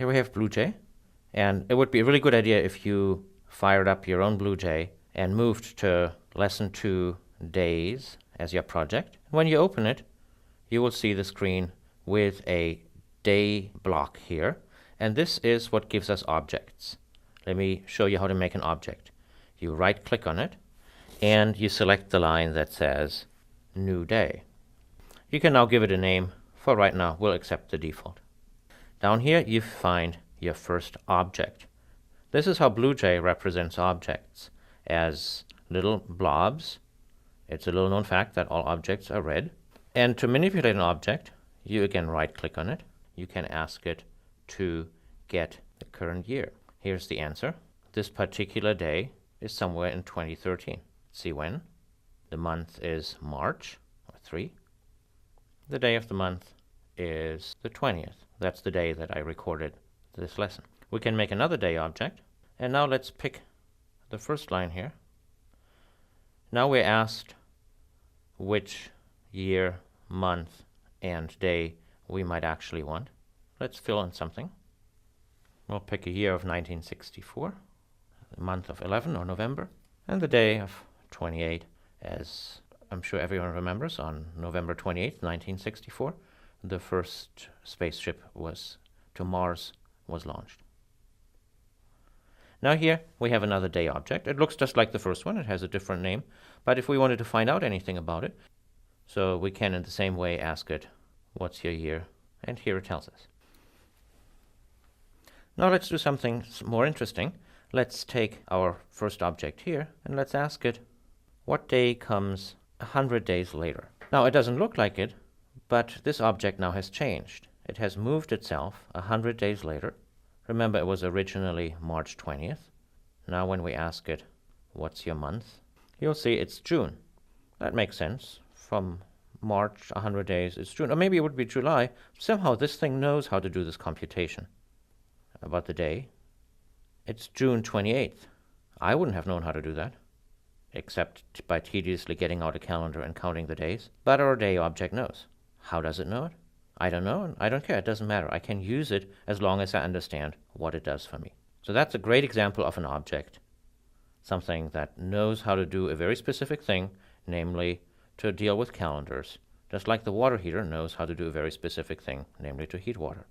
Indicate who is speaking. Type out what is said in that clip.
Speaker 1: Here we have BlueJ, and it would be a really good idea if you fired up your own BlueJ and moved to Lesson 2 Days as your project. When you open it, you will see the screen with a day block here, and this is what gives us objects. Let me show you how to make an object. You right click on it and you select the line that says New Day. You can now give it a name. For right now, we'll accept the default. Down here you find your first object. This is how BlueJ represents objects, as little blobs. It's a little known fact that all objects are red. And to manipulate an object, you again right click on it. You can ask it to get the current year. Here's the answer. This particular day is somewhere in 2013. See when? The month is March, or 3. The day of the month is the 20th. That's the day that I recorded this lesson. We can make another day object, and now let's pick the first line here. Now we're asked which year, month, and day we might actually want. Let's fill in something. We'll pick a year of 1964, the month of 11 or November, and the day of 28, as I'm sure everyone remembers, on November 28th, 1964, the first spaceship to Mars was launched. Now here we have another day object. It looks just like the first one. It has a different name. But if we wanted to find out anything about it, so we can in the same way ask it, what's your year? And here it tells us. Now let's do something more interesting. Let's take our first object here and let's ask it, what day comes 100 days later? Now it doesn't look like it, but this object now has changed. It has moved itself 100 days later. Remember, it was originally March 20th. Now when we ask it, what's your month? You'll see it's June. That makes sense. From March, 100 days, it's June. Or maybe it would be July. Somehow this thing knows how to do this computation about the day. It's June 28th. I wouldn't have known how to do that, except by tediously getting out a calendar and counting the days. But our day object knows. How does it know it? I don't know, and I don't care. It doesn't matter. I can use it as long as I understand what it does for me. So that's a great example of an object, something that knows how to do a very specific thing, namely to deal with calendars, just like the water heater knows how to do a very specific thing, namely to heat water.